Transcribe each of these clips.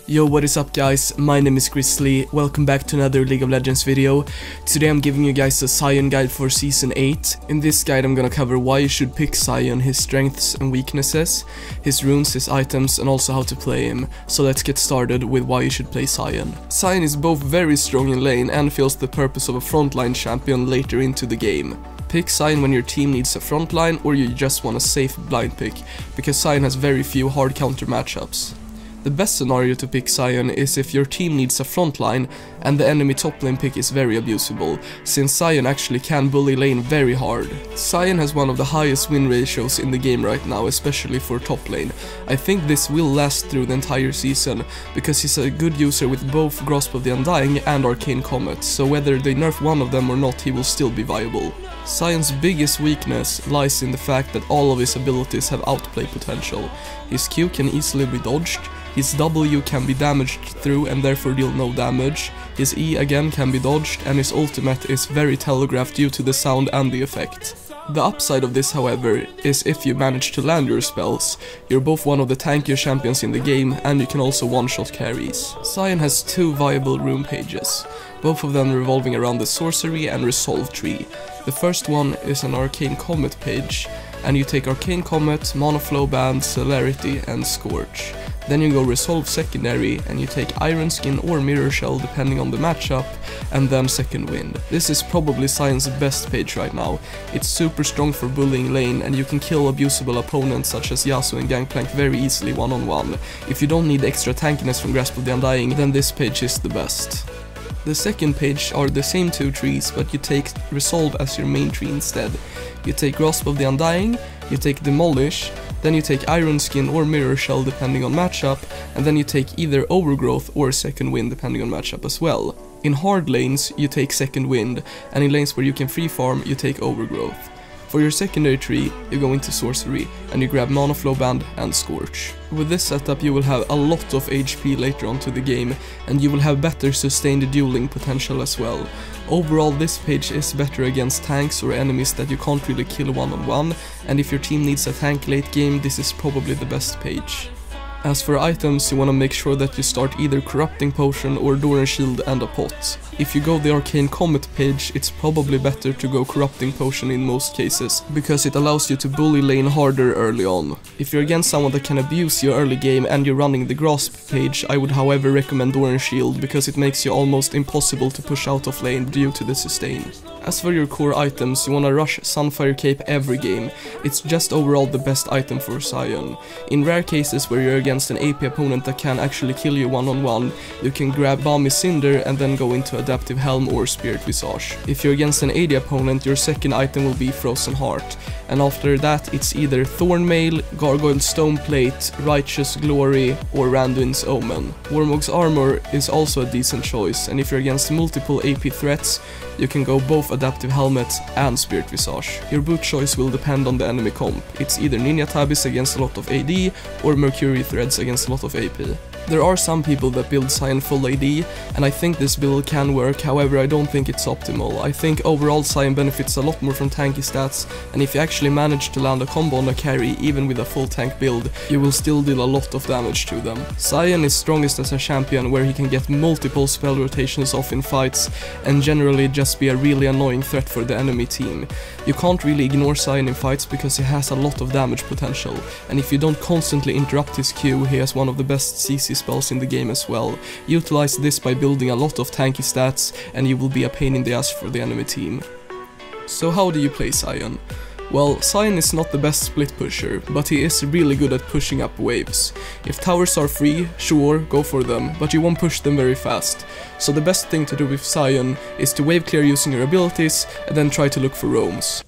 Yo, what is up guys, my name is Grizzly, welcome back to another League of Legends video. Today I'm giving you guys a Sion guide for Season 8. In this guide I'm gonna cover why you should pick Sion, his strengths and weaknesses, his runes, his items, and also how to play him. So let's get started with why you should play Sion. Sion is both very strong in lane and fills the purpose of a frontline champion later into the game. Pick Sion when your team needs a frontline or you just want a safe blind pick, because Sion has very few hard counter matchups. The best scenario to pick Sion is if your team needs a frontline and the enemy top lane pick is very abusable, since Sion actually can bully lane very hard. Sion has one of the highest win ratios in the game right now, especially for top lane. I think this will last through the entire season, because he's a good user with both Grasp of the Undying and Arcane Comet, so whether they nerf one of them or not, he will still be viable. Sion's biggest weakness lies in the fact that all of his abilities have outplay potential. His Q can easily be dodged, his W can be damaged through and therefore deal no damage, his E again can be dodged, and his ultimate is very telegraphed due to the sound and the effect. The upside of this, however, is if you manage to land your spells, you're both one of the tankier champions in the game and you can also one-shot carries. Sion has two viable Rune Pages, both of them revolving around the sorcery and resolve tree. The first one is an Arcane Comet page, and you take Arcane Comet, Mana Flow Band, Celerity and Scorch. Then you go Resolve secondary and you take Iron Skin or Mirror Shell depending on the matchup, and then Second Wind. This is probably Sion's best page right now. It's super strong for bullying lane and you can kill abusable opponents such as Yasuo and Gangplank very easily one-on-one. If you don't need extra tankiness from Grasp of the Undying, then this page is the best. The second page are the same two trees, but you take Resolve as your main tree instead. You take Grasp of the Undying, you take Demolish, then you take Iron Skin or Mirror Shell depending on matchup, and then you take either Overgrowth or Second Wind depending on matchup as well. In hard lanes you take Second Wind, and in lanes where you can free farm you take Overgrowth. For your secondary tree, you go into Sorcery, and you grab Mana Flow Band and Scorch. With this setup you will have a lot of HP later on to the game, and you will have better sustained dueling potential as well. Overall, this page is better against tanks or enemies that you can't really kill one-on-one, and if your team needs a tank late game, this is probably the best page. As for items, you want to make sure that you start either Corrupting Potion or Doran Shield and a pot. If you go the Arcane Comet page, it's probably better to go Corrupting Potion in most cases, because it allows you to bully lane harder early on. If you're against someone that can abuse your early game and you're running the Grasp page, I would however recommend Doran Shield, because it makes you almost impossible to push out of lane due to the sustain. As for your core items, you wanna rush Sunfire Cape every game. It's just overall the best item for Sion. In rare cases where you're against an AP opponent that can actually kill you one-on-one, you can grab Balmy Cinder and then go into Adaptive Helm or Spirit Visage. If you're against an AD opponent, your second item will be Frozen Heart, and after that it's either Thornmail, Gargoyle Stoneplate, Righteous Glory or Randuin's Omen. Warmog's Armor is also a decent choice, and if you're against multiple AP threats, you can go both Adaptive Helmet and Spirit Visage. Your boot choice will depend on the enemy comp. It's either Ninja Tabis against a lot of AD or Mercury Threads against a lot of AP. There are some people that build Sion full AD, and I think this build can work, however I don't think it's optimal. I think overall Sion benefits a lot more from tanky stats, and if you actually manage to land a combo on a carry even with a full tank build, you will still deal a lot of damage to them. Sion is strongest as a champion where he can get multiple spell rotations off in fights and generally just be a really annoying threat for the enemy team. You can't really ignore Sion in fights because he has a lot of damage potential, and if you don't constantly interrupt his Q, he has one of the best CC spells in the game as well. Utilize this by building a lot of tanky stats and you will be a pain in the ass for the enemy team. So how do you play Sion? Well, Sion is not the best split pusher, but he is really good at pushing up waves. If towers are free, sure, go for them, but you won't push them very fast. So the best thing to do with Sion is to wave clear using your abilities and then try to look for roams.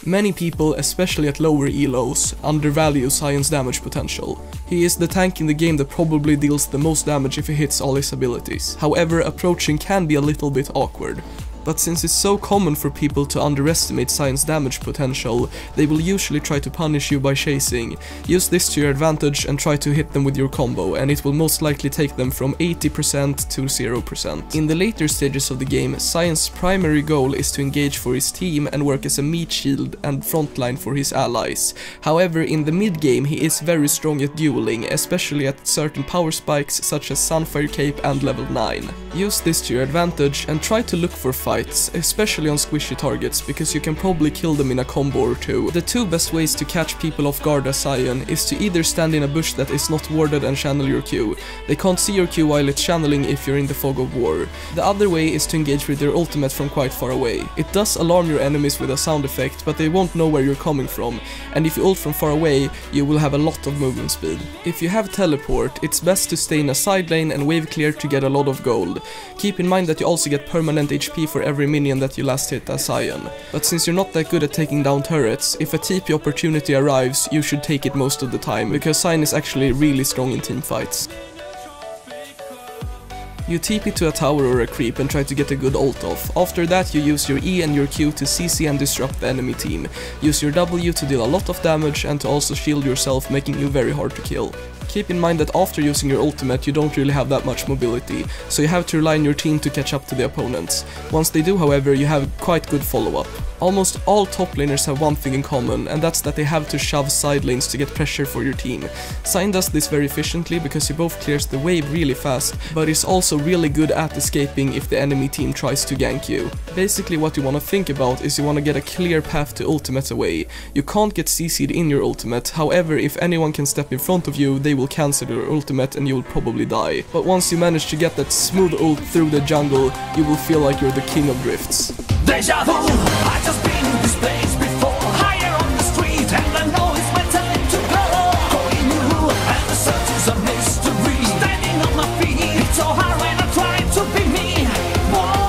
Many people, especially at lower elos, undervalue Sion's damage potential. He is the tank in the game that probably deals the most damage if he hits all his abilities. However, approaching can be a little bit awkward. but since it's so common for people to underestimate Sion's damage potential, they will usually try to punish you by chasing. Use this to your advantage and try to hit them with your combo, and it will most likely take them from 80% to 0%. In the later stages of the game, Sion's primary goal is to engage for his team and work as a meat shield and frontline for his allies. However, in the mid-game he is very strong at dueling, especially at certain power spikes such as Sunfire Cape and level 9. Use this to your advantage and try to look for fights, especially on squishy targets, because you can probably kill them in a combo or two. The two best ways to catch people off guard as Sion is to either stand in a bush that is not warded and channel your Q. They can't see your Q while it's channeling if you're in the fog of war. The other way is to engage with your ultimate from quite far away. It does alarm your enemies with a sound effect, but they won't know where you're coming from, and if you ult from far away, you will have a lot of movement speed. If you have teleport, it's best to stay in a side lane and wave clear to get a lot of gold. Keep in mind that you also get permanent HP for every minion that you last hit as Sion. But since you're not that good at taking down turrets, if a TP opportunity arrives, you should take it most of the time, because Sion is actually really strong in team fights. You TP to a tower or a creep and try to get a good ult off. After that you use your E and your Q to CC and disrupt the enemy team. Use your W to deal a lot of damage and to also shield yourself, making you very hard to kill. Keep in mind that after using your ultimate you don't really have that much mobility, so you have to rely on your team to catch up to the opponents. Once they do, however, you have quite good follow-up. Almost all top laners have one thing in common, and that's that they have to shove side lanes to get pressure for your team. Sion does this very efficiently because he both clears the wave really fast, but is also really good at escaping if the enemy team tries to gank you. Basically what you want to think about is you want to get a clear path to ultimate away. You can't get CC'd in your ultimate, however if anyone can step in front of you, they will cancel your ultimate and you will probably die. But once you manage to get that smooth ult through the jungle, you will feel like you're the king of drifts. Deja vu, I just been in this place before. Higher on the street and I know it's my time to go. Going new and the search is a mystery. Standing on my feet, it's so hard when I try to be me. Whoa.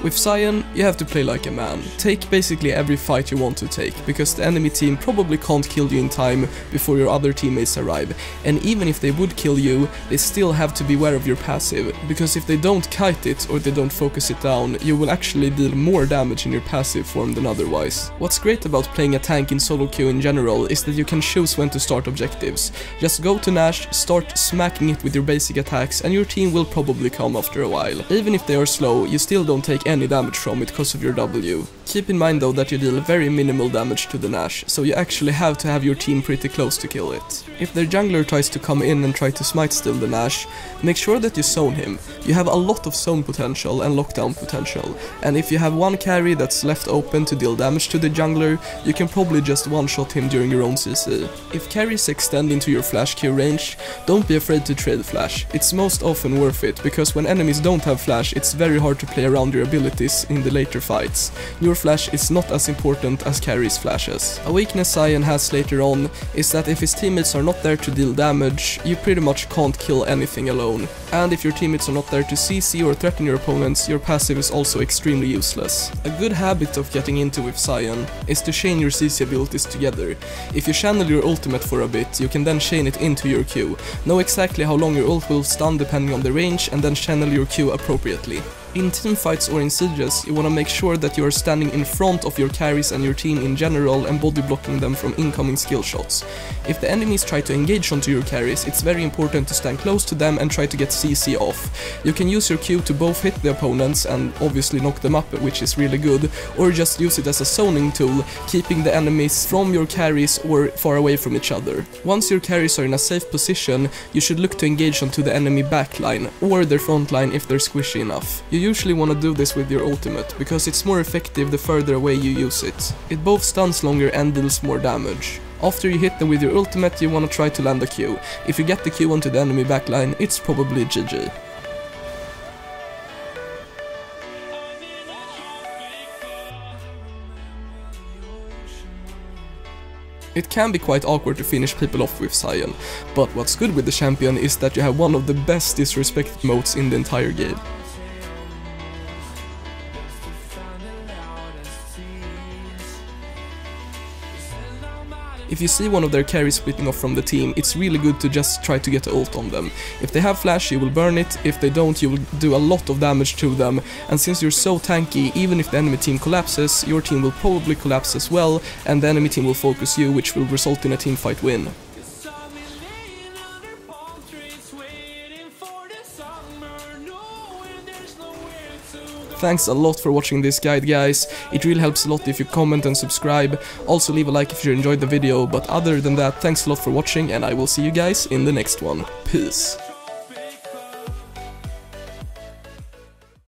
With Sion, you have to play like a man. Take basically every fight you want to take, because the enemy team probably can't kill you in time before your other teammates arrive, and even if they would kill you, they still have to be aware of your passive, because if they don't kite it or they don't focus it down, you will actually deal more damage in your passive form than otherwise. What's great about playing a tank in solo queue in general is that you can choose when to start objectives. Just go to Nash, start smacking it with your basic attacks, and your team will probably come after a while. Even if they are slow, you still don't take any damage from it because of your W. Keep in mind though that you deal very minimal damage to the Nash, so you actually have to have your team pretty close to kill it. If their jungler tries to come in and try to smite steal the Nash, make sure that you zone him. You have a lot of zone potential and lockdown potential, and if you have one carry that's left open to deal damage to the jungler, you can probably just one-shot him during your own CC. If carries extend into your flash Q range, don't be afraid to trade flash. It's most often worth it, because when enemies don't have flash, it's very hard to play around your abilities in the later fights. Your flash is not as important as carry's flashes. A weakness Sion has later on is that if his teammates are not there to deal damage, you pretty much can't kill anything alone. And if your teammates are not there to CC or threaten your opponents, your passive is also extremely useless. A good habit of getting into with Sion is to chain your CC abilities together. If you channel your ultimate for a bit, you can then chain it into your Q. Know exactly how long your ult will stun depending on the range, and then channel your Q appropriately. In teamfights or in sieges, you want to make sure that you are standing in front of your carries and your team in general and body blocking them from incoming skill shots. If the enemies try to engage onto your carries, it's very important to stand close to them and try to get CC off. You can use your Q to both hit the opponents and obviously knock them up, which is really good, or just use it as a zoning tool, keeping the enemies from your carries or far away from each other. Once your carries are in a safe position, you should look to engage onto the enemy backline or their front line if they're squishy enough. You usually want to do this with your ultimate, because it's more effective the further away you use it. It both stuns longer and deals more damage. After you hit them with your ultimate, you want to try to land a Q. If you get the Q onto the enemy backline, it's probably GG. It can be quite awkward to finish people off with Sion, but what's good with the champion is that you have one of the best disrespected modes in the entire game. If you see one of their carries splitting off from the team, it's really good to just try to get an ult on them. If they have flash, you will burn it. If they don't, you will do a lot of damage to them. And since you're so tanky, even if the enemy team collapses, your team will probably collapse as well, and the enemy team will focus you, which will result in a teamfight win. Thanks a lot for watching this guide, guys. It really helps a lot if you comment and subscribe. Also leave a like if you enjoyed the video, but other than that, thanks a lot for watching, and I will see you guys in the next one. Peace.